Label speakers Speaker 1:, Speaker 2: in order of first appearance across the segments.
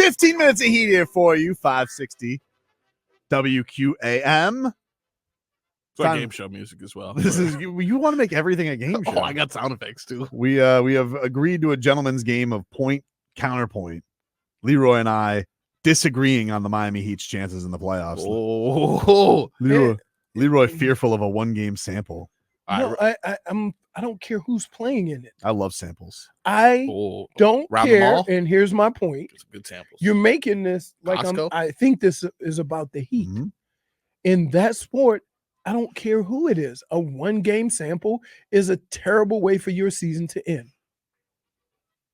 Speaker 1: 15 minutes of heat here for you. 560 WQAM.
Speaker 2: It's like game show music as well.
Speaker 1: This is you want to make everything a game show.
Speaker 2: Oh, I got sound effects too.
Speaker 1: We have agreed to a gentleman's game of point counterpoint. Leroy and I disagreeing on the Miami Heat's chances in the playoffs.
Speaker 2: Oh,
Speaker 1: Leroy fearful of a one-game sample.
Speaker 3: No, I don't care who's playing in it.
Speaker 1: I love samples.
Speaker 3: I don't care. And here's my point.
Speaker 2: It's good samples.
Speaker 3: You're making this like I think this is about the Heat.
Speaker 1: Mm-hmm.
Speaker 3: In that sport, I don't care who it is. A one-game sample is a terrible way for your season to end.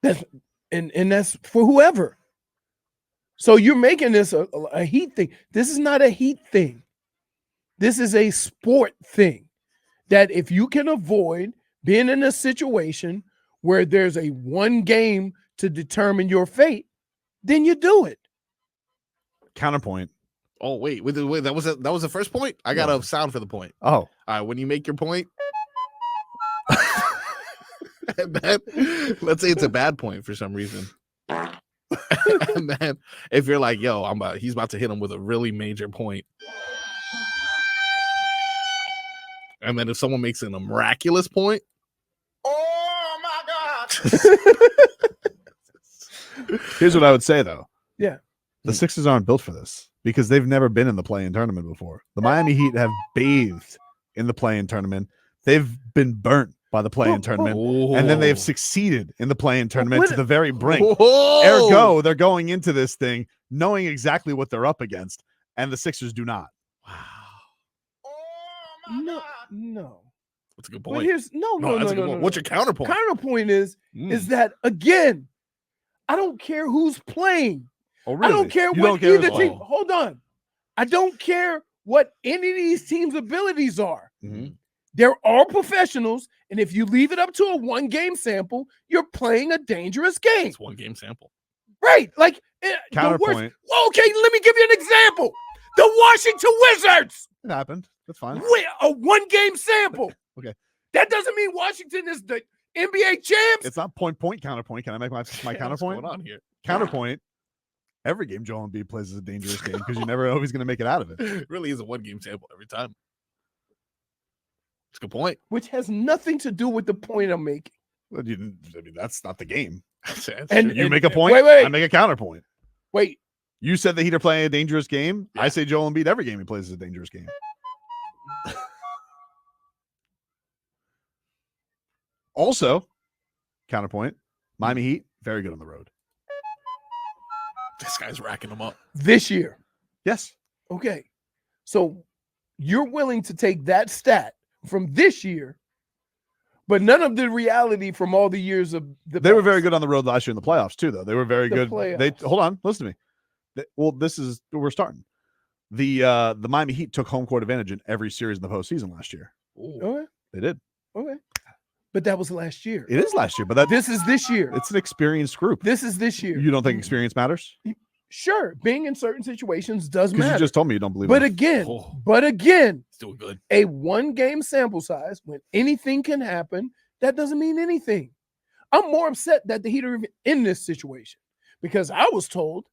Speaker 3: That's for whoever. So you're making this a Heat thing. This is not a Heat thing. This is a sport thing. That if you can avoid being in a situation where there's a one game to determine your fate, then you do it.
Speaker 1: Counterpoint.
Speaker 2: Oh, wait, that was the first point? I got a sound for the point.
Speaker 1: Oh.
Speaker 2: All right, when you make your point, let's say it's a bad point for some reason. And then if you're like, yo, he's about to hit him with a really major point. And then if someone makes it a miraculous point, oh my
Speaker 1: God. Here's what I would say though.
Speaker 3: Yeah.
Speaker 1: The Sixers aren't built for this because they've never been in the play-in tournament before. The Miami Heat have bathed in the play-in tournament. They've been burnt by the play-in tournament, and then they've succeeded in the play-in tournament to the very brink. Ergo, they're going into this thing knowing exactly what they're up against, and the Sixers do not.
Speaker 2: Wow.
Speaker 3: No.
Speaker 2: That's a good point.
Speaker 3: But here's no.
Speaker 2: What's your counterpoint?
Speaker 3: Counterpoint is that again, I don't care who's playing.
Speaker 1: Oh, really?
Speaker 3: I don't care what either team. Hold on. I don't care what any of these teams' abilities are.
Speaker 2: Mm-hmm.
Speaker 3: They're all professionals, and if you leave it up to a one-game sample, you're playing a dangerous game.
Speaker 2: It's one-game sample.
Speaker 3: Right. Like,
Speaker 1: counterpoint.
Speaker 3: Okay, let me give you an example. The Washington Wizards.
Speaker 1: It happened. That's fine.
Speaker 3: A one-game sample.
Speaker 1: Okay.
Speaker 3: That doesn't mean Washington is the NBA champs.
Speaker 1: It's not point, counterpoint. Can I make my counterpoint?
Speaker 2: What's going on here?
Speaker 1: Counterpoint. Every game Joel Embiid plays is a dangerous game because you never know if he's going to make it out of it.
Speaker 2: It really is a one-game sample every time. It's a good point.
Speaker 3: Which has nothing to do with the point I'm making.
Speaker 1: Well, that's not the game.
Speaker 3: And
Speaker 1: you make a point,
Speaker 3: wait.
Speaker 1: I make a counterpoint.
Speaker 3: Wait.
Speaker 1: You said the Heat are playing a dangerous game. Yeah. I say Joel Embiid, every game he plays is a dangerous game. Also, counterpoint, Miami Heat, very good on the road.
Speaker 2: This guy's racking them up.
Speaker 3: This year.
Speaker 1: Yes.
Speaker 3: Okay. So you're willing to take that stat from this year, but none of the reality from all the years of the
Speaker 1: They were very good on the road last year in the playoffs too, though. They were very good.
Speaker 3: Playoffs.
Speaker 1: Hold on, listen to me. This is we're starting. The Miami Heat took home court advantage in every series in the postseason last year.
Speaker 3: Okay.
Speaker 1: They did.
Speaker 3: Okay. But that was last year.
Speaker 1: It is last year, but
Speaker 3: this is this year.
Speaker 1: It's an experienced group.
Speaker 3: This is this year.
Speaker 1: You don't think experience matters?
Speaker 3: Sure, being in certain situations does matter.
Speaker 1: You just told me you don't believe
Speaker 3: but
Speaker 1: it.
Speaker 3: Again,
Speaker 2: still good.
Speaker 3: A one-game sample size when anything can happen, that doesn't mean anything. I'm more upset that the Heat are in this situation because I was told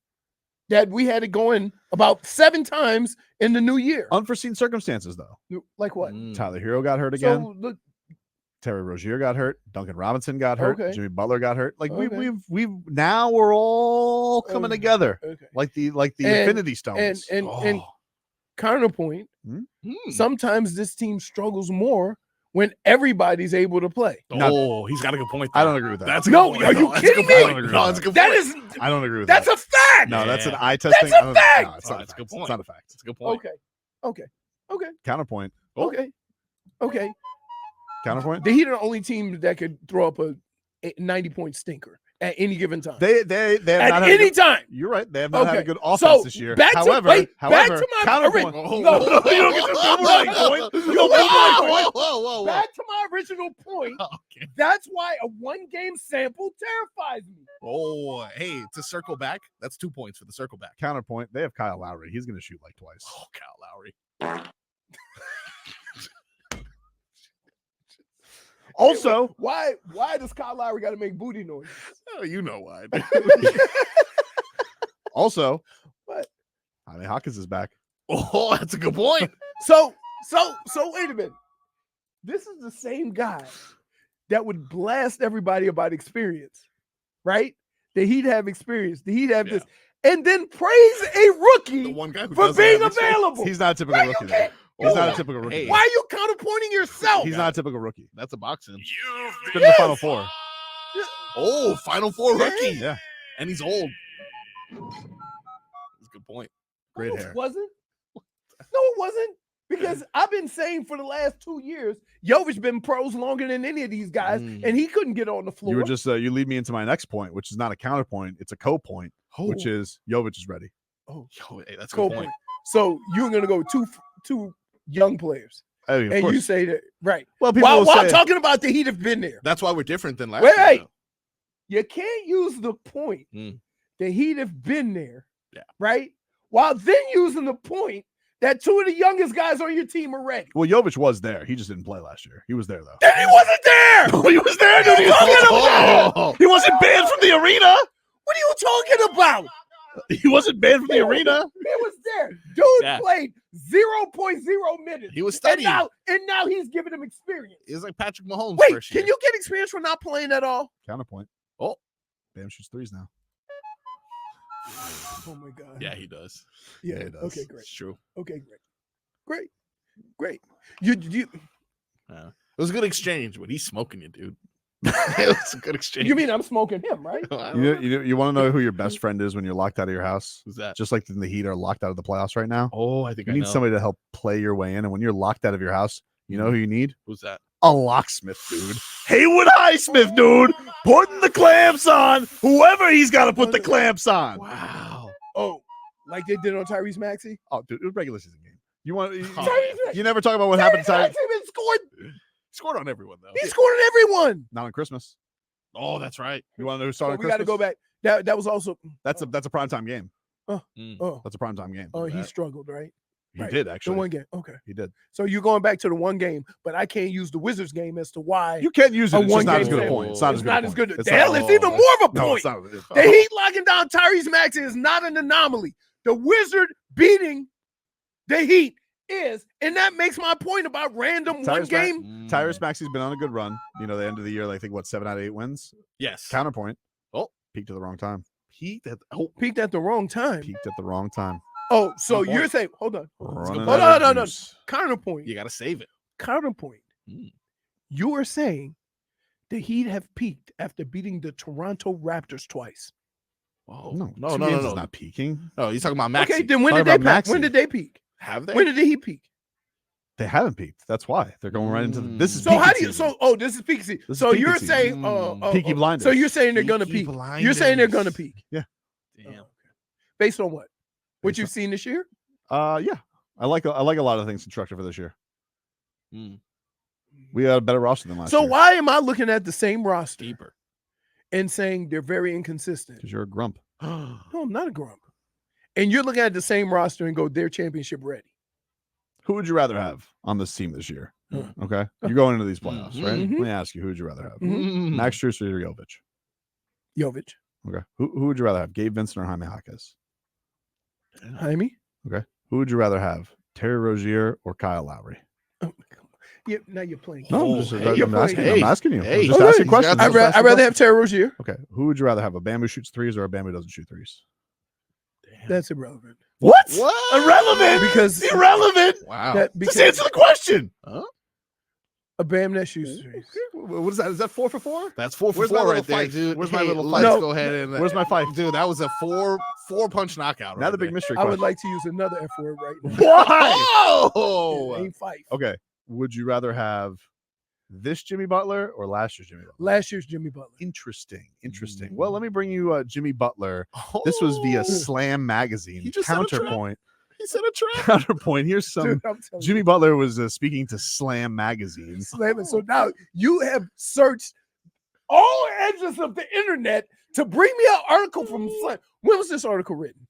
Speaker 3: that we had it going about 7 times in the new year.
Speaker 1: Unforeseen circumstances, though.
Speaker 3: Like what?
Speaker 1: Tyler Hero got hurt again.
Speaker 3: So look,
Speaker 1: Terry Rozier got hurt. Duncan Robinson got hurt.
Speaker 3: Okay.
Speaker 1: Jimmy Butler got hurt. Like
Speaker 3: Okay.
Speaker 1: we've now we're all coming together.
Speaker 3: Okay.
Speaker 1: Like the Infinity Stones.
Speaker 3: And counterpoint. Sometimes this team struggles more when everybody's able to play.
Speaker 2: Oh, he's got a good point there.
Speaker 1: I don't agree with that.
Speaker 2: That's a good point.
Speaker 3: Are you kidding me?
Speaker 2: That's a good point.
Speaker 1: I don't agree with that.
Speaker 3: That's a fact.
Speaker 1: No, that's an eye test thing.
Speaker 3: That's a fact.
Speaker 1: No, it's not
Speaker 2: That's a good point.
Speaker 1: It's not a fact.
Speaker 2: That's a good point.
Speaker 3: Okay.
Speaker 1: Counterpoint.
Speaker 3: Okay.
Speaker 1: Counterpoint.
Speaker 3: The Heat are the only team that could throw up a 90-point stinker at any given time.
Speaker 1: They have
Speaker 3: at
Speaker 1: not
Speaker 3: any time.
Speaker 1: You're right. They have not had a good offense this year.
Speaker 3: However, back to my
Speaker 1: counterpoint.
Speaker 2: You
Speaker 1: don't get this boomerang point. You don't boomerang point.
Speaker 3: Back to my original point.
Speaker 2: Okay.
Speaker 3: That's why a one-game sample terrifies me.
Speaker 2: Oh, hey, to circle back, that's 2 points for the circle back.
Speaker 1: Counterpoint. They have Kyle Lowry. He's going to shoot like twice.
Speaker 2: Oh, Kyle Lowry.
Speaker 1: Also,
Speaker 3: why does Kyle Lowry got to make booty noise?
Speaker 2: Oh, you know why.
Speaker 1: Also,
Speaker 3: What?
Speaker 1: Jaime Hawkins is back.
Speaker 2: Oh, that's a good point.
Speaker 3: So wait a minute. This is the same guy that would blast everybody about experience, right? That he'd have experience, that he'd have this, and then praise a rookie
Speaker 2: The one guy who
Speaker 3: for
Speaker 2: doesn't
Speaker 3: being
Speaker 2: have experience.
Speaker 3: available.
Speaker 1: He's not a typical rookie. Though. He's not a typical rookie.
Speaker 2: Hey.
Speaker 3: Why are you counterpointing yourself?
Speaker 1: He's not a typical rookie.
Speaker 2: That's a boxing.
Speaker 1: He's been in the Final Four.
Speaker 2: Oh, Final Four rookie.
Speaker 1: Yeah.
Speaker 2: And he's old. That's a good point.
Speaker 1: Great
Speaker 3: No,
Speaker 1: hair.
Speaker 3: It wasn't. No, it wasn't. Because I've been saying for the last 2 years, Jovic been pros longer than any of these guys, and he couldn't get on the floor.
Speaker 1: You were just you lead me into my next point, which is not a counterpoint; it's a co-point, which is Jovic is ready.
Speaker 3: Oh,
Speaker 2: Yo, hey, that's a
Speaker 3: cool
Speaker 2: good point.
Speaker 3: So you're gonna go two young players,
Speaker 1: Hey, of
Speaker 3: and
Speaker 1: course.
Speaker 3: you say that right?
Speaker 1: Well, people
Speaker 3: While
Speaker 1: will say
Speaker 3: talking about the Heat have been there,
Speaker 2: That's why we're different than last
Speaker 3: Wait,
Speaker 2: year.
Speaker 3: wait.
Speaker 2: though.
Speaker 3: you can't use the point
Speaker 2: Mm.
Speaker 3: the Heat have been there,
Speaker 2: Yeah.
Speaker 3: right? While then using the point that two of the youngest guys on your team are ready.
Speaker 1: Well, Jovic was there. He just didn't play last year. He was there though.
Speaker 3: And he wasn't there.
Speaker 1: He was there, dude. He wasn't banned from the arena.
Speaker 3: What are you talking about?
Speaker 1: He wasn't banned from the arena.
Speaker 3: He was there. Dude
Speaker 2: Yeah.
Speaker 3: played 0.0 minutes.
Speaker 2: He was
Speaker 3: And
Speaker 2: studying.
Speaker 3: now he's giving him experience.
Speaker 2: It was like Patrick Mahomes
Speaker 3: Wait,
Speaker 2: first year.
Speaker 3: can you get experience for not playing at all?
Speaker 1: Counterpoint.
Speaker 2: Oh.
Speaker 1: Bam shoots threes now.
Speaker 3: Oh my God.
Speaker 2: Yeah, he does.
Speaker 3: Yeah.
Speaker 1: he does.
Speaker 3: Okay, great.
Speaker 2: It's true.
Speaker 3: Okay, great. You
Speaker 2: It was a good exchange, but he's smoking you, dude. It was a good exchange.
Speaker 3: you mean I'm smoking him, right?
Speaker 1: You want to know who your best friend is when you're locked out of your house?
Speaker 2: Who's that?
Speaker 1: Just like the Heat are locked out of the playoffs right now.
Speaker 2: Oh, I think
Speaker 1: You
Speaker 2: I
Speaker 1: need
Speaker 2: know.
Speaker 1: somebody to help play your way in. And when you're locked out of your house, you know who you need?
Speaker 2: Who's that?
Speaker 1: A locksmith, dude. Haywood Highsmith, dude. Putting the clamps on. Whoever he's got to put the clamps on.
Speaker 2: Wow.
Speaker 3: Oh, like they did on Tyrese Maxey?
Speaker 1: Oh, dude, it was regular season game. You want? You,
Speaker 3: Tyrese
Speaker 1: you never talk about what happened to Tyrese.
Speaker 3: Maxey been scored.
Speaker 2: He scored on everyone, though.
Speaker 3: He scored on everyone.
Speaker 1: Not on Christmas.
Speaker 2: Oh, that's right.
Speaker 1: You want to know who
Speaker 3: Oh,
Speaker 1: started?
Speaker 3: we got to go back. That was also.
Speaker 1: That's a primetime game.
Speaker 3: Oh,
Speaker 1: That's a primetime game.
Speaker 3: oh, he
Speaker 2: that.
Speaker 3: struggled, right?
Speaker 1: He
Speaker 3: right.
Speaker 1: did
Speaker 3: The
Speaker 1: actually.
Speaker 3: one game. Okay.
Speaker 1: He did.
Speaker 3: So you're going back to the one game, but I can't use the Wizards game as to why
Speaker 1: You can't use it.
Speaker 3: A
Speaker 1: It's just not
Speaker 3: one-game
Speaker 1: as good a
Speaker 3: game.
Speaker 1: point. It's not
Speaker 3: it's
Speaker 1: as good.
Speaker 3: not
Speaker 1: a
Speaker 3: as
Speaker 1: point.
Speaker 3: good.
Speaker 1: It's
Speaker 3: Hell,
Speaker 1: not-
Speaker 3: it's even more of a
Speaker 1: No,
Speaker 3: point.
Speaker 1: it's not. It's-
Speaker 3: The Heat locking down Tyrese Maxey is not an anomaly. The Wizard beating the Heat is, and that makes my point about random one
Speaker 1: Tyrese
Speaker 3: game.
Speaker 1: Tyrese Maxey's been on a good run. You know, the end of the year, like, I think, 7 out of 8 wins.
Speaker 2: Yes.
Speaker 1: Counterpoint.
Speaker 2: Oh.
Speaker 1: Peaked at the wrong time.
Speaker 2: Peaked at
Speaker 3: Peaked at the wrong time.
Speaker 1: Peaked at the wrong time.
Speaker 3: Oh, so
Speaker 2: Good
Speaker 3: you're
Speaker 2: point.
Speaker 3: saying, hold on.
Speaker 1: Running
Speaker 2: Hold
Speaker 1: out
Speaker 3: on,
Speaker 1: of
Speaker 3: no.
Speaker 1: juice.
Speaker 3: Counterpoint.
Speaker 2: You got to save it.
Speaker 3: Counterpoint.
Speaker 2: Mm.
Speaker 3: You are saying the Heat have peaked after beating the Toronto Raptors twice.
Speaker 2: Oh,
Speaker 1: No,
Speaker 2: no,
Speaker 1: 2
Speaker 2: no,
Speaker 1: games
Speaker 2: no,
Speaker 1: is
Speaker 2: no.
Speaker 1: not peaking.
Speaker 2: No, he's talking about Maxi.
Speaker 3: Okay, then when
Speaker 1: Talking
Speaker 3: did they
Speaker 1: about
Speaker 3: peak?
Speaker 1: Maxey.
Speaker 3: When did they peak?
Speaker 2: Have they?
Speaker 3: When did he peak?
Speaker 1: They haven't peaked. That's why they're going right into this. Is
Speaker 3: So
Speaker 1: peaking
Speaker 3: how do you?
Speaker 1: season.
Speaker 3: This is peak season.
Speaker 1: This is
Speaker 3: So
Speaker 1: peaking
Speaker 3: you're
Speaker 1: season.
Speaker 3: saying,
Speaker 1: Peaky Blinders.
Speaker 3: So you're saying they're gonna
Speaker 2: Peaky
Speaker 3: peak. You're saying they're gonna
Speaker 2: Blinders.
Speaker 3: peak.
Speaker 2: Damn.
Speaker 3: Based on what? What
Speaker 1: Based
Speaker 3: you've seen this year?
Speaker 1: Yeah, I like a lot of things constructed for this year.
Speaker 2: Mm.
Speaker 1: We had a better roster than last
Speaker 3: So
Speaker 1: year.
Speaker 3: why am I looking at the same roster
Speaker 2: Deeper.
Speaker 3: and saying they're very inconsistent?
Speaker 1: Because you're a grump.
Speaker 3: No, I'm not a grump. And you're looking at the same roster and go, they're championship ready.
Speaker 1: Who would you rather have on this team this year?
Speaker 3: Mm.
Speaker 1: Okay, you're going into these playoffs, right?
Speaker 3: Mhm.
Speaker 1: Let me ask you, who would you rather have?
Speaker 3: Mhm.
Speaker 1: Max Strus or Jovic?
Speaker 3: Jovic,
Speaker 1: Okay, who would you rather have? Gabe Vincent or Jaime Jaquez?
Speaker 3: Jaime.
Speaker 1: Who would you rather have? Terry Rozier or Kyle Lowry?
Speaker 3: Oh, yeah, now you're playing.
Speaker 1: No,
Speaker 2: Oh,
Speaker 1: I'm, just,
Speaker 2: hey,
Speaker 1: I'm
Speaker 3: you're
Speaker 1: asking,
Speaker 3: playing.
Speaker 1: I'm asking you.
Speaker 2: Hey.
Speaker 1: I'm just
Speaker 3: Okay.
Speaker 1: asking
Speaker 2: He's got
Speaker 1: questions.
Speaker 2: the-
Speaker 3: I'd
Speaker 1: Just asking
Speaker 3: rather have
Speaker 1: questions.
Speaker 3: Terry Rozier.
Speaker 1: Okay, who would you rather have? A Bam who shoots threes or a Bam who doesn't shoot threes?
Speaker 2: Damn.
Speaker 3: That's irrelevant.
Speaker 1: What?
Speaker 2: What?
Speaker 1: Irrelevant.
Speaker 3: Because
Speaker 1: irrelevant.
Speaker 2: Wow.
Speaker 3: because
Speaker 1: Just answer the question.
Speaker 3: a Bam that shoots threes.
Speaker 1: What is that? Is that 4 for 4?
Speaker 2: That's 4 for
Speaker 1: Where's my
Speaker 2: 4
Speaker 1: little
Speaker 2: right there,
Speaker 1: fight?
Speaker 2: dude.
Speaker 1: Where's my
Speaker 2: Hey,
Speaker 1: little
Speaker 2: let's
Speaker 3: fight?
Speaker 2: go ahead and
Speaker 1: Where's my fight?
Speaker 2: dude. That was a four punch knockout.
Speaker 1: Now
Speaker 2: right
Speaker 1: the big
Speaker 2: there.
Speaker 1: mystery
Speaker 3: I would
Speaker 1: question.
Speaker 3: like to use another F word right now.
Speaker 1: Why?
Speaker 2: Oh,
Speaker 3: It ain't fight.
Speaker 1: Okay. Would you rather have this Jimmy Butler or last year's Jimmy Butler?
Speaker 3: Last year's Jimmy Butler.
Speaker 1: Interesting. Well, let me bring you Jimmy Butler. This was via Slam magazine.
Speaker 2: He just set a trap.
Speaker 1: Counterpoint.
Speaker 2: he said a trap.
Speaker 1: Counterpoint. Here's some.
Speaker 3: Dude, I'm telling
Speaker 1: Jimmy
Speaker 3: you.
Speaker 1: Butler was speaking to Slam magazine.
Speaker 3: Slam it. So now you have searched all edges of the internet to bring me an article from Slam. When was this article written?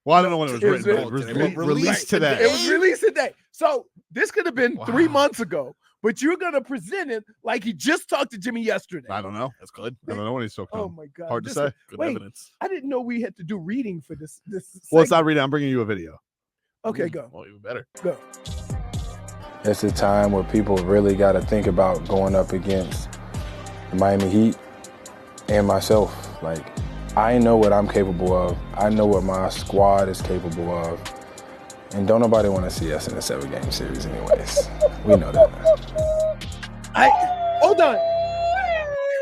Speaker 1: Well, Well, I don't know when it was
Speaker 3: Is
Speaker 1: written.
Speaker 3: it?
Speaker 1: But it was
Speaker 2: It was
Speaker 1: released
Speaker 2: today.
Speaker 1: today.
Speaker 3: It was released today. So this could have been 3
Speaker 2: Wow.
Speaker 3: months ago, but you're gonna present it like he just talked to Jimmy yesterday.
Speaker 1: I don't know.
Speaker 2: That's good.
Speaker 1: I don't know when he's still
Speaker 3: Oh
Speaker 1: come.
Speaker 3: my God!
Speaker 1: Hard to
Speaker 3: This
Speaker 1: say.
Speaker 3: is-
Speaker 2: Good
Speaker 3: Wait.
Speaker 2: evidence.
Speaker 3: I didn't know we had to do reading for this.
Speaker 1: Well, it's
Speaker 3: segment.
Speaker 1: not reading. I'm bringing you a video.
Speaker 3: Okay, go.
Speaker 2: Well, even better.
Speaker 3: Go.
Speaker 4: It's a time where people really got to think about going up against the Miami Heat and myself. Like, I know what I'm capable of. I know what my squad is capable of. And don't nobody want to see us in a 7-game series anyways. We know that.
Speaker 3: Hold on.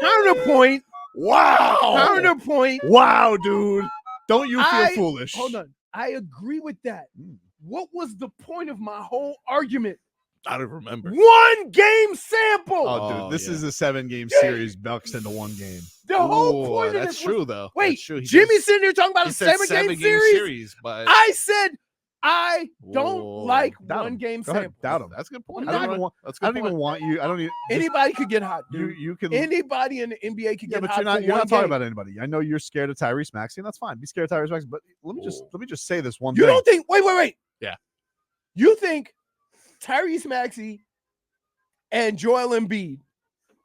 Speaker 3: Counterpoint.
Speaker 1: Wow.
Speaker 3: Counterpoint.
Speaker 1: Wow, dude. Don't you feel foolish?
Speaker 3: Hold on. I agree with that.
Speaker 1: Mm.
Speaker 3: What was the point of my whole argument?
Speaker 2: I don't remember.
Speaker 3: 1 game sample.
Speaker 1: Oh, dude, this
Speaker 2: yeah.
Speaker 1: is a 7-game
Speaker 3: Yeah.
Speaker 1: series bucks into 1 game.
Speaker 3: The whole
Speaker 2: Ooh,
Speaker 3: point of
Speaker 2: that's
Speaker 3: this
Speaker 2: true,
Speaker 3: was,
Speaker 2: though.
Speaker 3: wait,
Speaker 2: That's true. He
Speaker 3: Jimmy's
Speaker 2: just-
Speaker 3: sitting there talking about
Speaker 2: he
Speaker 3: a
Speaker 2: said
Speaker 3: 7-game
Speaker 2: series.
Speaker 3: series.
Speaker 2: But
Speaker 3: I said I don't
Speaker 2: Whoa.
Speaker 3: like
Speaker 1: Doubt
Speaker 3: 1
Speaker 1: him.
Speaker 3: game
Speaker 1: Go ahead,
Speaker 3: sample.
Speaker 1: doubt him.
Speaker 2: that's a good point.
Speaker 3: I don't
Speaker 2: That's
Speaker 3: even
Speaker 2: a
Speaker 1: want-
Speaker 2: That's a
Speaker 1: I
Speaker 2: good
Speaker 1: don't
Speaker 2: point.
Speaker 1: even want you. I don't even.
Speaker 3: Anybody could get hot,
Speaker 1: You
Speaker 3: dude.
Speaker 1: you can.
Speaker 3: Anybody in the NBA could
Speaker 1: Yeah,
Speaker 3: get
Speaker 1: but
Speaker 3: hot.
Speaker 1: you're not.
Speaker 3: for
Speaker 1: You're
Speaker 3: one
Speaker 1: not talking
Speaker 3: game.
Speaker 1: about anybody. I know you're scared of Tyrese Maxey, and that's fine. Be scared of Tyrese Maxey, but let me just say this one
Speaker 3: You
Speaker 1: thing.
Speaker 3: don't think? Wait.
Speaker 2: Yeah.
Speaker 3: You think Tyrese Maxey and Joel Embiid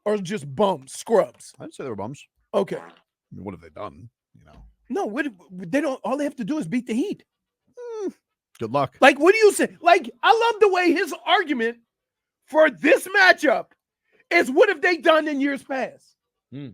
Speaker 3: are just bums, scrubs?
Speaker 1: I didn't say they were bums.
Speaker 3: Okay.
Speaker 1: I mean, what have they done? You know.
Speaker 3: No, they don't. All they have to do is beat the Heat.
Speaker 1: Good luck.
Speaker 3: Like, what do you say? Like, I love the way his argument for this matchup is what have they done in years past?
Speaker 2: Hmm.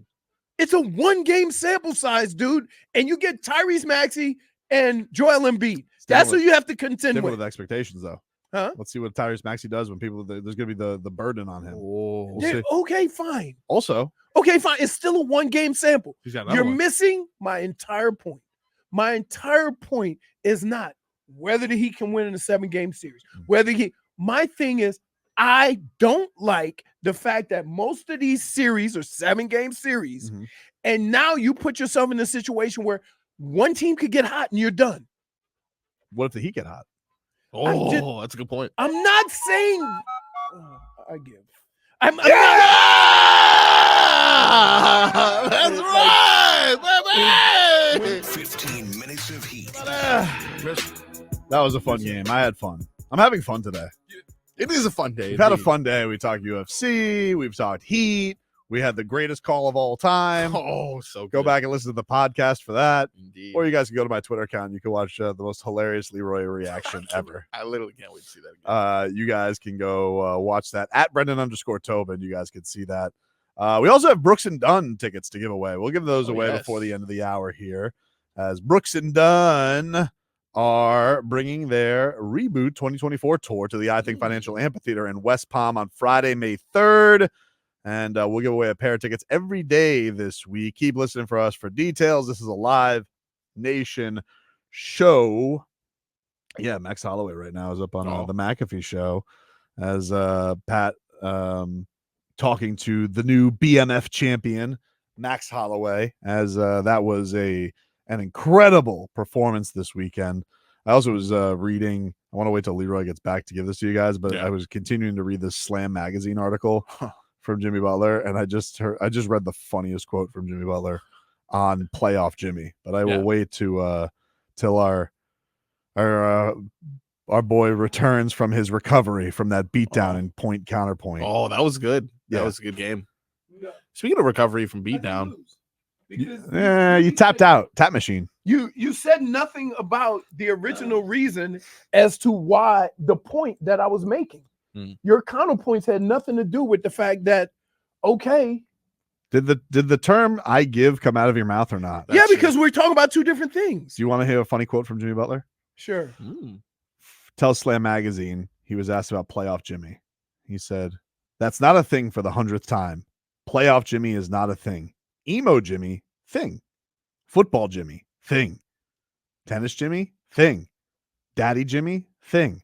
Speaker 3: It's a 1 game sample size, dude, and you get Tyrese Maxey and Joel Embiid. That's who
Speaker 1: with-
Speaker 3: you have to contend
Speaker 1: Different
Speaker 3: with.
Speaker 1: with expectations, though.
Speaker 3: Huh?
Speaker 1: Let's see what Tyrese Maxey does when people. There's going to be the burden on him.
Speaker 2: Whoa.
Speaker 1: We'll
Speaker 3: Yeah,
Speaker 1: see.
Speaker 3: okay, fine.
Speaker 1: Also,
Speaker 3: Okay, fine. It's still a 1 game sample.
Speaker 2: He's got another
Speaker 3: You're
Speaker 2: one.
Speaker 3: missing my entire point. My entire point is not whether the Heat can win in a 7-game series. My thing is, I don't like the fact that most of these series are 7-game series,
Speaker 1: Mhm.
Speaker 3: and now you put yourself in a situation where one team could get hot and you're done.
Speaker 1: what if the Heat get hot?
Speaker 2: Oh, that's a good point.
Speaker 3: I'm not saying I give. I'm
Speaker 2: That's right, baby.
Speaker 5: 15 minutes of heat.
Speaker 1: That was a fun game. I had fun. I'm having fun today.
Speaker 2: It is a fun day.
Speaker 1: We've had a
Speaker 2: indeed.
Speaker 1: fun day. We talked UFC. We've talked Heat. We had the greatest call of all time.
Speaker 2: Oh, so good.
Speaker 1: Go back and listen to the podcast for that.
Speaker 2: Indeed.
Speaker 1: Or you guys can go to my Twitter account. You can watch the most hilarious Leroy reaction ever.
Speaker 2: I literally can't wait to see that again.
Speaker 1: You guys can go watch that at Brendan_Tobin. You guys can see that. We also have Brooks and Dunn tickets to give away. We'll give those
Speaker 2: Oh,
Speaker 1: away
Speaker 2: yes.
Speaker 1: before the end of the hour here, as Brooks and Dunn are bringing their Reboot 2024 tour to the I Think Financial Amphitheater in West Palm on Friday, May 3rd. And we'll give away a pair of tickets every day this week. Keep listening for us for details. This is a Live Nation show. Yeah, Max Holloway right now is up on the McAfee show as Pat talking to the new BMF champion, Max Holloway, as that was an incredible performance this weekend. I also was reading, I want to wait till Leroy gets back to give this to you guys, but
Speaker 2: Yeah.
Speaker 1: I was continuing to read this Slam magazine article from Jimmy Butler, and I just read the funniest quote from Jimmy Butler on playoff Jimmy. But I will wait to till our boy returns from his recovery from that beatdown and point counterpoint.
Speaker 2: Oh, that was good. That
Speaker 1: Yeah.
Speaker 2: was a good game. Speaking of recovery from beatdown,
Speaker 1: You tapped out. Tap machine.
Speaker 3: You said nothing about the original reason as to why the point that I was making. Your counterpoints had nothing to do with the fact that, okay.
Speaker 1: Did the term "I give" come out of your mouth or not?
Speaker 3: Yeah, because we're talking about two different things.
Speaker 1: Do you want to hear a funny quote from Jimmy Butler?
Speaker 3: Sure.
Speaker 1: Tell Slam magazine, he was asked about playoff Jimmy. He said, "That's not a thing for the 100th time. Playoff Jimmy is not a thing. Emo Jimmy, thing. Football Jimmy, thing. Tennis Jimmy, thing. Daddy Jimmy, thing.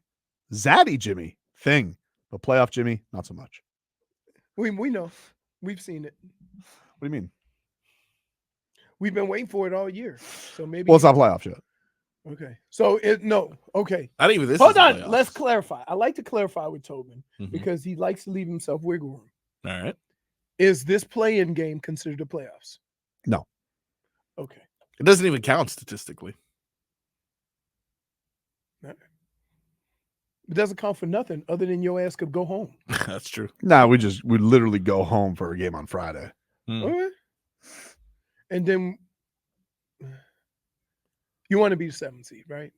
Speaker 1: Zaddy Jimmy, thing. But playoff Jimmy, not so much."
Speaker 3: We know. We've seen it.
Speaker 1: What do you mean?
Speaker 3: We've been waiting for it all year. So maybe.
Speaker 1: Well, it's not playoffs yet.
Speaker 3: Okay. So okay.
Speaker 2: not even this.
Speaker 3: Hold
Speaker 2: is the
Speaker 3: on.
Speaker 2: playoffs.
Speaker 3: Let's clarify. I like to clarify with Tobin
Speaker 2: Mhm.
Speaker 3: because he likes to leave himself wiggle room.
Speaker 2: All right.
Speaker 3: Is this play-in game considered the playoffs?
Speaker 1: No.
Speaker 3: Okay.
Speaker 2: It doesn't even count statistically.
Speaker 3: It doesn't count for nothing other than your ass could go home.
Speaker 2: That's true.
Speaker 1: Nah, we literally go home for a game on Friday.
Speaker 2: Mm.
Speaker 3: Okay. And then you want to be the 7th seed, right?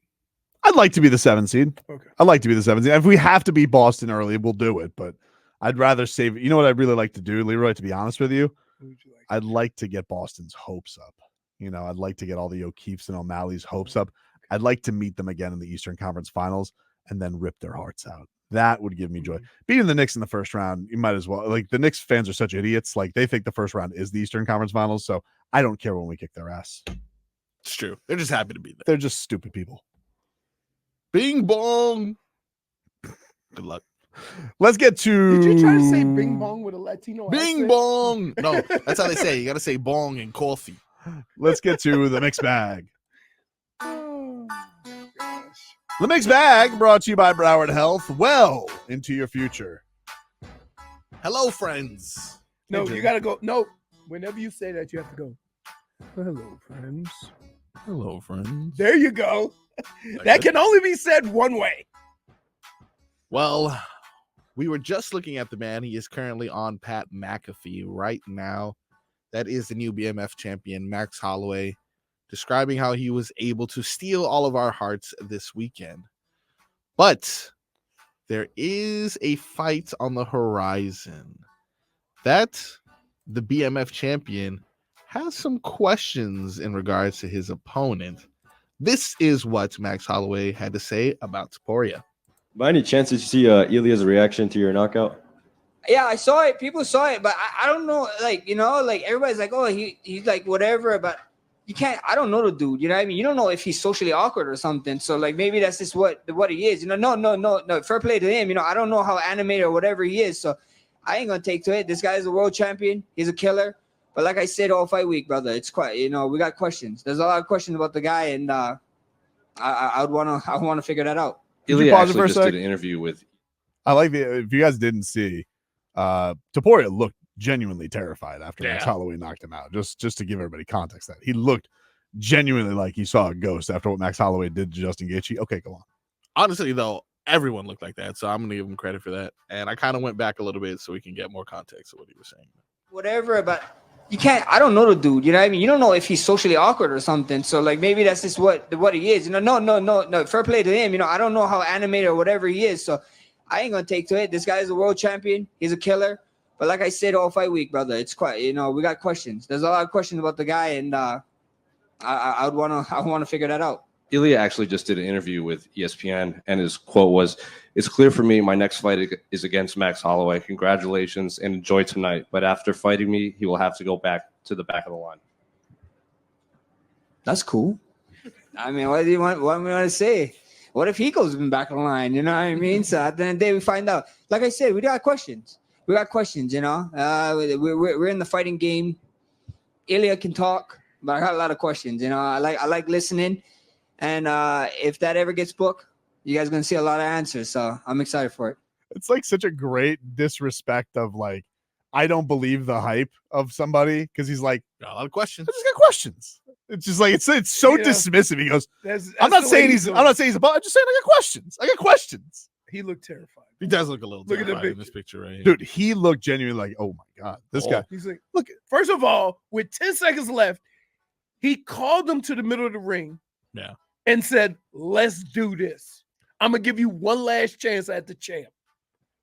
Speaker 1: I'd like to be the 7th seed.
Speaker 3: Okay.
Speaker 1: I'd like to be the 7th seed. If we have to beat Boston early, we'll do it. But I'd rather save it. You know what I'd really like to do, Leroy, to be honest with you?
Speaker 3: Who would you like?
Speaker 1: I'd like to get Boston's hopes up. You know, I'd like to get all the O'Keefes and O'Malley's hopes up. I'd like to meet them again in the Eastern Conference Finals and then rip their hearts out. That would give me joy. Beating the Knicks in the first round, you might as well. Like, the Knicks fans are such idiots. Like, they think the first round is the Eastern Conference Finals. So I don't care when we kick their ass.
Speaker 2: It's true. They're just happy to be there.
Speaker 1: They're just stupid people.
Speaker 2: Bing bong. Good luck.
Speaker 1: Let's get to.
Speaker 3: Did you try to say bing bong with a Latino
Speaker 2: Bing
Speaker 3: accent?
Speaker 2: bong. No, that's how they say it. You got to say bong and coffee.
Speaker 1: Let's get to the mixed bag.
Speaker 3: Oh, gosh.
Speaker 1: The mixed bag brought to you by Broward Health. Well into your future.
Speaker 2: Hello, friends.
Speaker 3: No,
Speaker 1: Hey,
Speaker 3: you got to go. No, whenever you say that, you have to go. Hello, friends.
Speaker 2: Hello, friends.
Speaker 3: There you go.
Speaker 2: Like
Speaker 3: That can only be said one way.
Speaker 2: Well, we were just looking at the man. He is currently on Pat McAfee right now. That is the new BMF champion, Max Holloway, describing how he was able to steal all of our hearts this weekend. But there is a fight on the horizon that the BMF champion has some questions in regards to his opponent. This is what Max Holloway had to say about Topuria.
Speaker 6: By any chance, did you see Ilya's reaction to your knockout?
Speaker 7: Yeah, I saw it. People saw it, but I don't know. Like, you know, like everybody's like, oh, he's like whatever, but you can't. I don't know the dude. You know what I mean? You don't know if he's socially awkward or something. So like maybe that's just what he is. You know, no. Fair play to him. You know, I don't know how animated or whatever he is. So I ain't gonna take to it. This guy is a world champion. He's a killer. But like I said all fight week, brother, it's quite. You know, we got questions. There's a lot of questions about the guy, and I wanna figure that out.
Speaker 1: Did you
Speaker 6: Ilya
Speaker 1: pause it for
Speaker 6: actually
Speaker 1: a
Speaker 6: just
Speaker 1: sec?
Speaker 6: did an interview with.
Speaker 1: I like if you guys didn't see, Topuria looked genuinely terrified after Max Holloway knocked him out. Just to give everybody context, that he looked genuinely like he saw a ghost after what Max Holloway did to Justin Gaethje. Okay, go on.
Speaker 2: Honestly, though, everyone looked like that, so I'm gonna give him credit for that. And I kind of went back a little bit so we can get more context of what he was saying.
Speaker 7: Whatever, but you can't. I don't know the dude. You know what I mean? You don't know if he's socially awkward or something. So like maybe that's just what he is. You know, no. Fair play to him. You know, I don't know how animated or whatever he is. So I ain't gonna take to it. This guy is a world champion. He's a killer. But like I said all fight week, brother, it's quite. You know, we got questions. There's a lot of questions about the guy, and I wanna figure that out.
Speaker 6: Ilya actually just did an interview with ESPN, and his quote was, "It's clear for me my next fight is against Max Holloway. Congratulations and enjoy tonight. But after fighting me, he will have to go back to the back of the line."
Speaker 7: That's cool. I mean, what do you want? What do we want to say? What if he goes in back of the line? You know what I mean? So at the end of the day, we find out. Like I said, we got questions. You know, we're in the fighting game. Ilya can talk, but I got a lot of questions. You know, I like listening, and if that ever gets booked, you guys are gonna see a lot of answers. So I'm excited for it.
Speaker 1: It's like such a great disrespect of like, I don't believe the hype of somebody because he's like,
Speaker 2: Got a lot of questions.
Speaker 1: I just got questions. It's just like it's so
Speaker 3: Yeah.
Speaker 1: dismissive. He goes,
Speaker 3: That's
Speaker 1: I'm not
Speaker 3: the way
Speaker 1: saying he's
Speaker 3: doing
Speaker 1: I'm
Speaker 3: it.
Speaker 1: not saying he's a I'm just saying I got questions. I got questions.
Speaker 3: He looked terrified.
Speaker 2: He does look a little
Speaker 3: Look at the
Speaker 2: terrified in this picture right here.
Speaker 1: Dude, he looked genuinely like, oh my God, this guy.
Speaker 3: He's like, look, first of all, with 10 seconds left, he called them to the middle of the ring.
Speaker 2: Yeah.
Speaker 3: And said, let's do this. I'm gonna give you one last chance at the champ.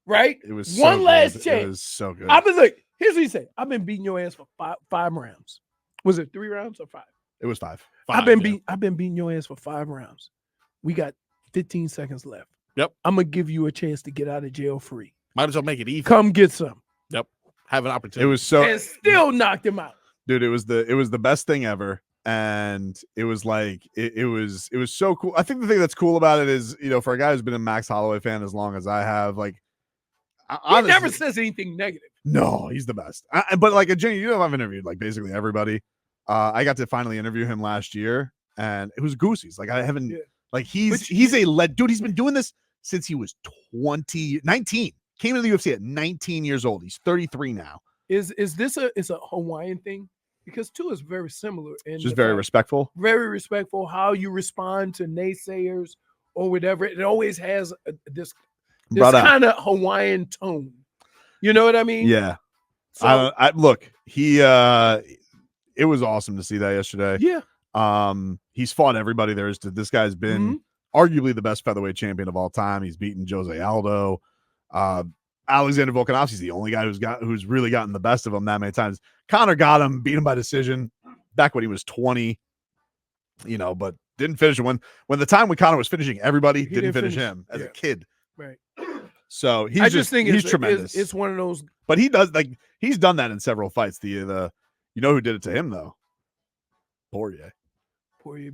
Speaker 3: Right?
Speaker 1: It was
Speaker 3: one
Speaker 1: so
Speaker 3: last
Speaker 1: good.
Speaker 3: chance.
Speaker 1: It was so good.
Speaker 3: I've been like, here's what he said. I've been beating your ass for five rounds. Was it 3 rounds or 5?
Speaker 1: It was 5.
Speaker 3: I've been beating your ass for 5 rounds. We got 15 seconds left.
Speaker 2: Yep.
Speaker 3: I'm gonna give you a chance to get out of jail free.
Speaker 2: Might as well make it even.
Speaker 3: Come get some.
Speaker 2: Have an
Speaker 1: It
Speaker 2: opportunity.
Speaker 1: was so
Speaker 3: And still knocked him out.
Speaker 1: dude, it was the best thing ever. And it was like it was so cool. I think the thing that's cool about it is, you know, for a guy who's been a Max Holloway fan as long as I have, like
Speaker 3: He never says anything negative.
Speaker 1: No, he's the best. But like you know, I've interviewed like basically everybody. I got to finally interview him last year, and it was Goosey's. Like I haven't like he's a dude. He's been doing this since he was 19. Came to the UFC at 19 years old. He's 33 now.
Speaker 3: Is this a Hawaiian thing? Because two is very similar. And
Speaker 1: Just very respectful.
Speaker 3: Very respectful. How you respond to naysayers or whatever, it always has this
Speaker 1: Brought out.
Speaker 3: kind of Hawaiian tone. You know what I mean?
Speaker 1: Yeah.
Speaker 3: So,
Speaker 1: I look, he it was awesome to see that yesterday.
Speaker 3: yeah.
Speaker 1: He's fought everybody there is to. This guy's been arguably the best featherweight champion of all time. He's beaten Jose Aldo. Alexander Volkanovski's the only guy who's really gotten the best of him that many times. Conor got him, beat him by decision back when he was 20, but didn't finish him. When the time when Conor was finishing everybody,
Speaker 3: He
Speaker 1: didn't finish him as a kid.
Speaker 3: Right.
Speaker 1: So
Speaker 3: I just think
Speaker 1: he's tremendous.
Speaker 3: It's one of those.
Speaker 1: But he's done that in several fights. The who did it to him though? Poirier.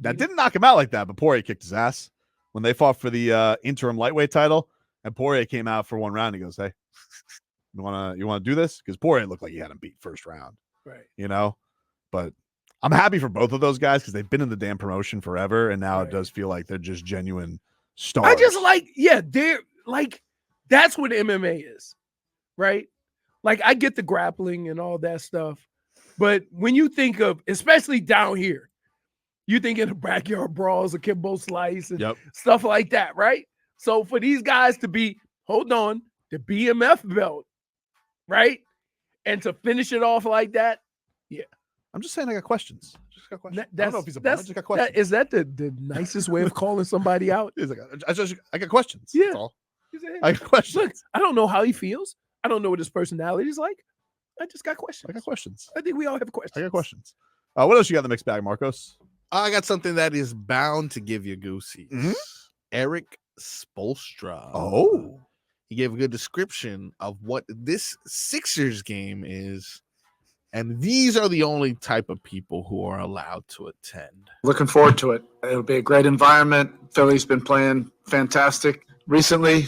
Speaker 1: That didn't knock him out like that, but Poirier kicked his ass when they fought for the interim lightweight title. And Poirier came out for one round. He goes, "Hey, you wanna do this?" Because Poirier looked like he had him beat first round.
Speaker 3: Right.
Speaker 1: But I'm happy for both of those guys because they've been in the damn promotion forever, and now
Speaker 3: Right.
Speaker 1: it does feel like they're just genuine stars.
Speaker 3: I just they're like, that's what MMA is, right? Like, I get the grappling and all that stuff, but when you think of, especially down here, you think of the backyard brawls, the Kimbo Slice, and stuff like that, right? So for these guys to be, the BMF belt, right? And to finish it off like that, yeah.
Speaker 1: I'm just saying I got questions. I don't know if he's a bum. I just got
Speaker 3: That,
Speaker 1: questions.
Speaker 3: is that the nicest way of calling somebody out?
Speaker 1: I got questions.
Speaker 3: Yeah.
Speaker 1: That's all. I got questions.
Speaker 3: Look, I don't know how he feels. I don't know what his personality is like. I just got questions.
Speaker 1: I got questions.
Speaker 3: I think we all have questions.
Speaker 1: I got questions. What else you got in the mixed bag, Marcos?
Speaker 2: I got something that is bound to give you goosies.
Speaker 1: Mhm.
Speaker 2: Eric Spoelstra.
Speaker 1: Oh.
Speaker 2: He gave a good description of what this Sixers game is. And these are the only type of people who are allowed to attend.
Speaker 8: Looking forward to it. It'll be a great environment. Philly's been playing fantastic recently,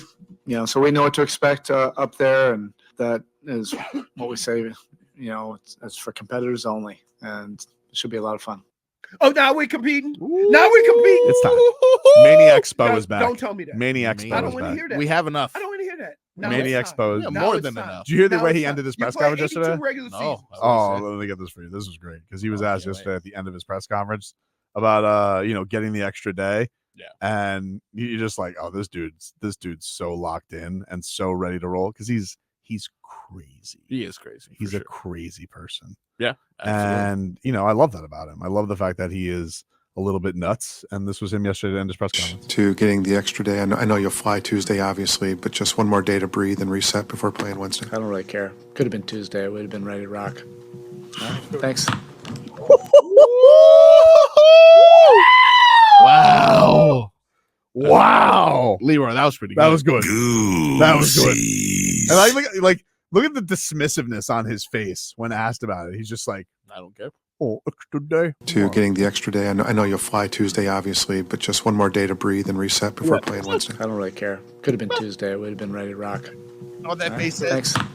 Speaker 8: so we know what to expect up there, and that is what we say, it's for competitors only, and it should be a lot of fun.
Speaker 3: Oh, now we're competing. Now we're competing.
Speaker 1: It's time. Maniac Expo is back.
Speaker 3: Don't tell me that.
Speaker 1: Maniac
Speaker 2: I
Speaker 1: Expo
Speaker 3: don't
Speaker 1: is
Speaker 3: want to
Speaker 1: back.
Speaker 3: hear that.
Speaker 2: We have enough.
Speaker 3: I don't want to hear that. Now
Speaker 1: Maniac
Speaker 3: it's time.
Speaker 1: Expo.
Speaker 2: Yeah,
Speaker 3: Now
Speaker 2: more
Speaker 3: it's
Speaker 2: than
Speaker 3: time.
Speaker 2: enough.
Speaker 1: Did you hear the
Speaker 3: Now
Speaker 1: way
Speaker 3: it's
Speaker 1: he
Speaker 3: time.
Speaker 1: ended his
Speaker 3: You
Speaker 1: press
Speaker 3: played
Speaker 1: conference
Speaker 3: 82
Speaker 1: yesterday?
Speaker 3: regular
Speaker 2: No.
Speaker 3: season.
Speaker 1: Oh, let me get this for you. This was great because he was
Speaker 2: Oh,
Speaker 1: asked
Speaker 2: can't
Speaker 1: yesterday at the end of his press conference about getting the extra day.
Speaker 2: Yeah.
Speaker 1: And you're just like, oh, this dude's so locked in and so ready to roll because he's crazy.
Speaker 2: He is crazy.
Speaker 1: He's
Speaker 2: for
Speaker 1: a
Speaker 2: sure.
Speaker 1: crazy person.
Speaker 2: Yeah. Absolutely.
Speaker 1: And I love that about him. I love the fact that he is a little bit nuts. And this was him yesterday at his press conference.
Speaker 9: To getting the extra day. I know you'll fly Tuesday, obviously, but just one more day to breathe and reset before playing Wednesday.
Speaker 8: I don't really care. Could have been Tuesday. I would have been ready to rock. All right, thanks.
Speaker 1: Wow.
Speaker 2: Leroy, that was pretty good.
Speaker 1: That was good. That was good. And look at the dismissiveness on his face when asked about it. He's just like,
Speaker 2: I don't care.
Speaker 1: oh, extra day.
Speaker 9: To getting the extra day. I know you'll fly Tuesday, obviously, but just one more day to breathe and reset before playing Wednesday.
Speaker 8: I don't really care. Could have been Tuesday. I would have been ready to rock.
Speaker 2: Oh, that
Speaker 8: All
Speaker 2: face
Speaker 8: right,
Speaker 2: is.
Speaker 8: thanks.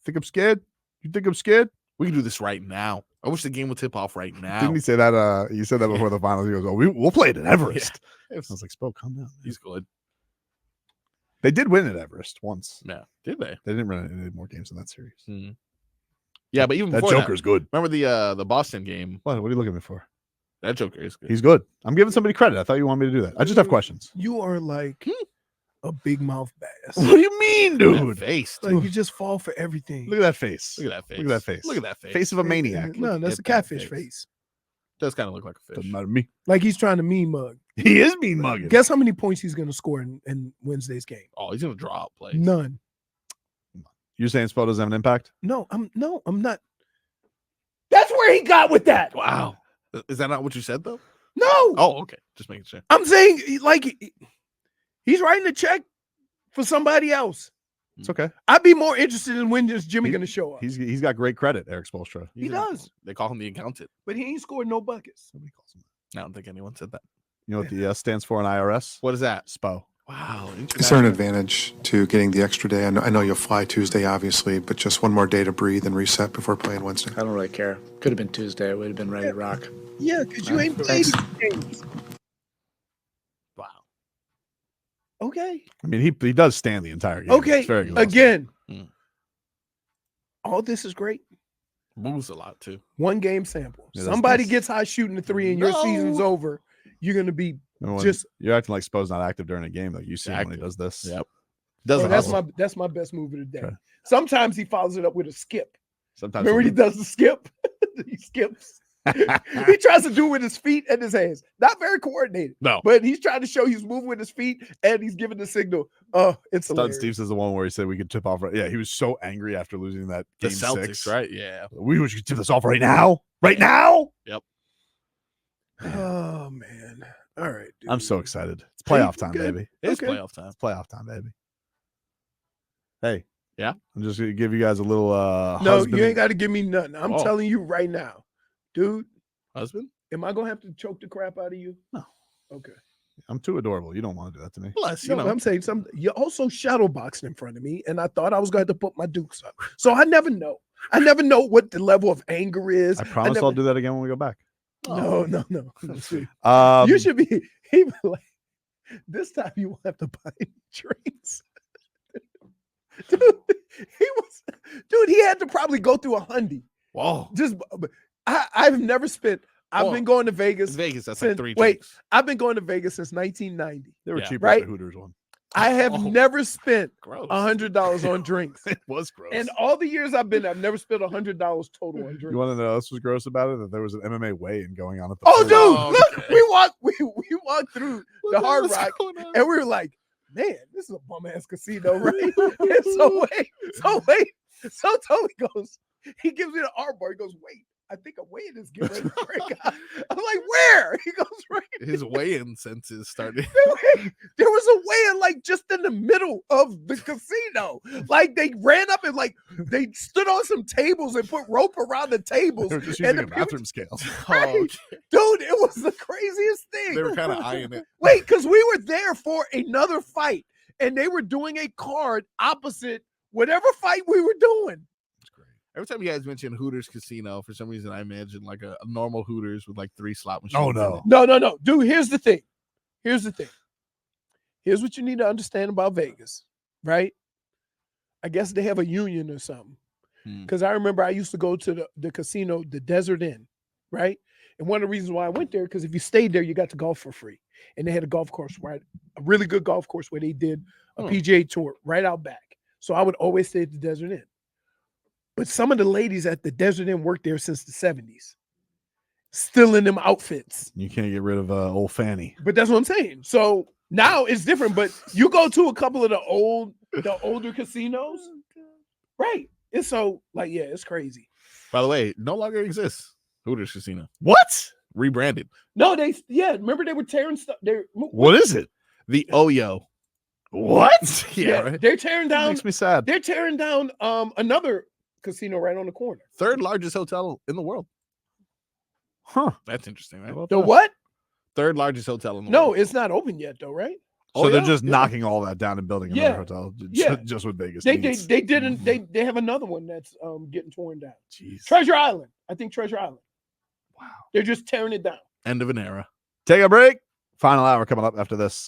Speaker 1: Think I'm scared? You think I'm scared?
Speaker 2: We can do this right now. I wish the game would tip off right now.
Speaker 1: Didn't he say that? You said that before the finals. He goes, "Oh, we'll play it at Everest."
Speaker 2: Yeah.
Speaker 1: I was like, "Spoke, calm down."
Speaker 2: He's good.
Speaker 1: They did win at Everest once.
Speaker 2: Yeah. Did they?
Speaker 1: They didn't run any more games in that series.
Speaker 2: Yeah, but even
Speaker 1: That
Speaker 2: before
Speaker 1: Joker's good.
Speaker 2: remember the Boston game?
Speaker 1: What are you looking at me for?
Speaker 2: That Joker is good.
Speaker 1: He's good. I'm giving somebody credit. I thought you wanted me to do that. I just have questions.
Speaker 3: You are like a big mouth bass.
Speaker 1: What do you mean,
Speaker 2: That
Speaker 1: dude?
Speaker 2: face.
Speaker 3: Like, you just fall for everything.
Speaker 1: Look at that face.
Speaker 2: Look at that face.
Speaker 1: Look at that face.
Speaker 2: Look at that face.
Speaker 1: Face of a maniac.
Speaker 3: No, that's a
Speaker 2: at that
Speaker 3: catfish
Speaker 2: face.
Speaker 3: face.
Speaker 2: Does kind of look like a fish.
Speaker 1: Doesn't matter to me.
Speaker 3: Like he's trying to mean mug.
Speaker 1: He is mean mugging.
Speaker 3: Guess how many points he's going to score in Wednesday's game?
Speaker 2: Oh, he's gonna draw out plays.
Speaker 3: None.
Speaker 1: You're saying Spo doesn't have an impact?
Speaker 3: No, I'm not. That's where he got with that.
Speaker 2: Wow. Is that not what you said though?
Speaker 3: No.
Speaker 2: Oh, okay. Just making sure.
Speaker 3: I'm saying like he's writing a check for somebody else.
Speaker 1: It's okay.
Speaker 3: I'd be more interested in when is Jimmy
Speaker 1: He-
Speaker 3: going to show up.
Speaker 1: He's got great credit, Eric Spoelstra.
Speaker 3: He does,
Speaker 2: They call him the accountant.
Speaker 3: but he ain't scored no buckets.
Speaker 1: Somebody calls him.
Speaker 2: I don't think anyone said that.
Speaker 1: You know what the S stands for in IRS?
Speaker 2: What is that?
Speaker 1: Spo.
Speaker 2: Wow.
Speaker 9: Is there an advantage to getting the extra day? I know you'll fly Tuesday, obviously, but just one more day to breathe and reset before playing Wednesday.
Speaker 8: I don't really care. Could have been Tuesday. I would have been ready to rock.
Speaker 3: Yeah, because you ain't played
Speaker 8: Thanks.
Speaker 3: games.
Speaker 2: Wow.
Speaker 3: Okay.
Speaker 1: I mean, he does stand the entire game.
Speaker 3: Okay.
Speaker 1: It's very good.
Speaker 3: Again,
Speaker 2: Mm.
Speaker 3: all this is great.
Speaker 2: Moves a lot too.
Speaker 3: 1 game sample.
Speaker 1: Yeah, that's
Speaker 3: Somebody
Speaker 1: nice.
Speaker 3: gets high shooting the 3 and your season's
Speaker 2: No.
Speaker 3: over. You're gonna be
Speaker 1: Remember when
Speaker 3: just.
Speaker 1: you're acting like Spo's not active during a game. Like you see him when he
Speaker 2: Active.
Speaker 1: does this.
Speaker 2: Yep.
Speaker 3: Oh,
Speaker 2: Doesn't
Speaker 3: that's my best move of the day.
Speaker 1: Okay.
Speaker 3: Sometimes he follows it up with a skip.
Speaker 1: Sometimes
Speaker 3: Remember when he does the skip? He skips. He tries to do it with his feet and his hands. Not very coordinated.
Speaker 2: No.
Speaker 3: But he's trying to show he's moving with his feet and he's giving the signal. Oh, it's
Speaker 1: Stunt
Speaker 3: hilarious.
Speaker 1: Steve says the one where he said we could tip off. Yeah, he was so angry after losing that
Speaker 2: the
Speaker 1: game
Speaker 2: Celtics,
Speaker 1: 6.
Speaker 2: right? Yeah.
Speaker 1: We wish we could tip this off right now. Right now.
Speaker 3: Oh man. All right. Dude.
Speaker 1: I'm so excited. It's playoff time,
Speaker 3: good.
Speaker 1: baby.
Speaker 2: It's
Speaker 3: Okay.
Speaker 2: playoff time.
Speaker 1: It's playoff time, baby. Hey.
Speaker 2: Yeah?
Speaker 1: I'm just gonna give you guys a little
Speaker 3: No,
Speaker 1: husband.
Speaker 3: you ain't got to give me nothing. I'm
Speaker 2: Whoa.
Speaker 3: telling you right now, dude.
Speaker 2: Husband?
Speaker 3: Am I gonna have to choke the crap out of you?
Speaker 1: No.
Speaker 3: Okay.
Speaker 1: I'm too adorable. You don't want to do that to me.
Speaker 2: Plus,
Speaker 3: No, I'm saying you're also shadow boxing in front of me, and I thought I was going to put my dukes up. So I never know. I never know what the level of anger is.
Speaker 1: I promise
Speaker 3: never-
Speaker 1: I'll do that again when we go back.
Speaker 3: No.
Speaker 1: Um,
Speaker 3: You should be even like this time. You won't have to buy any drinks. Dude, he had to probably go through $100.
Speaker 2: Whoa.
Speaker 3: Just I've never spent. I've been going to Vegas.
Speaker 2: Vegas, that's
Speaker 3: since,
Speaker 2: like 3
Speaker 3: wait,
Speaker 2: drinks.
Speaker 3: I've been going to Vegas since 1990.
Speaker 1: they were
Speaker 2: Yeah.
Speaker 1: cheaper
Speaker 3: Right?
Speaker 1: at the Hooters one.
Speaker 3: I have
Speaker 2: Oh.
Speaker 3: never spent
Speaker 2: Gross.
Speaker 3: $100 on drinks.
Speaker 1: It was gross.
Speaker 3: And all the years I've been, I've never spent $100 total on
Speaker 1: you
Speaker 3: drinks.
Speaker 1: want to know what else was gross about it? That there was an MMA weigh-in going on at the
Speaker 3: Oh,
Speaker 1: pool.
Speaker 3: dude,
Speaker 2: Oh,
Speaker 3: look,
Speaker 2: okay.
Speaker 3: we walked through the Hard Rock, and we were like, man, this is a bum ass casino, right? And so Tony goes, he gives me the R bar. He goes, wait, I think a weigh-in is getting ready to break out. I'm like, where? He goes, right.
Speaker 2: His weigh-in senses started.
Speaker 3: There was a weigh-in like just in the middle of the casino. Like they ran up and like they stood on some tables and put rope around the tables.
Speaker 1: They were just
Speaker 3: and
Speaker 1: using
Speaker 3: the
Speaker 1: a
Speaker 3: people-
Speaker 1: bathroom scale.
Speaker 3: Right.
Speaker 2: Oh,
Speaker 3: Dude, it was the craziest thing.
Speaker 2: they were kind of eyeing it.
Speaker 3: Wait, because we were there for another fight, and they were doing a card opposite whatever fight we were doing.
Speaker 2: Every time you guys mention Hooters Casino, for some reason I imagine like a normal Hooters with like 3 slot machines.
Speaker 1: Oh,
Speaker 2: in
Speaker 1: no.
Speaker 2: it.
Speaker 3: No. Dude, here's the thing. Here's what you need to understand about Vegas, right? I guess they have a union or something. Because I remember I used to go to the casino, the Desert Inn, right? And one of the reasons why I went there, because if you stayed there, you got to golf for free. And they had a golf course, right? A really good golf course where they did a PGA tour right out back. So I would always stay at the Desert Inn. But some of the ladies at the Desert Inn worked there since the 70s. Still in them outfits.
Speaker 1: You can't get rid of old Fanny.
Speaker 3: But that's what I'm saying. So now it's different. But you go to a couple of the older casinos, right? It's so like, yeah, it's crazy.
Speaker 2: By the way, no longer exists. Hooters Casino.
Speaker 1: What?
Speaker 2: Rebranded.
Speaker 3: No, remember they were tearing stuff.
Speaker 1: What is it?
Speaker 2: The Oyo.
Speaker 1: What?
Speaker 2: Yeah, right.
Speaker 3: They're tearing
Speaker 1: That
Speaker 3: down.
Speaker 1: makes me sad.
Speaker 3: They're tearing down another casino right on the corner.
Speaker 2: 3rd largest hotel in the world.
Speaker 1: Huh.
Speaker 2: That's interesting, right?
Speaker 1: How about
Speaker 3: The
Speaker 1: that?
Speaker 3: what?
Speaker 2: 3rd largest hotel in the
Speaker 3: No,
Speaker 2: world.
Speaker 3: it's not open yet though, right?
Speaker 1: So
Speaker 2: Oh,
Speaker 1: they're
Speaker 2: yeah,
Speaker 1: just
Speaker 2: yeah.
Speaker 1: knocking all that down and building another
Speaker 3: Yeah.
Speaker 1: hotel.
Speaker 3: Yeah.
Speaker 1: Just with Vegas.
Speaker 3: They
Speaker 1: needs.
Speaker 3: didn't they have another one that's getting torn down.
Speaker 1: Jeez.
Speaker 3: Treasure Island. I think Treasure Island.
Speaker 1: Wow.
Speaker 3: They're just tearing it down.
Speaker 2: End of an era.
Speaker 1: Take a break. Final hour coming up after this.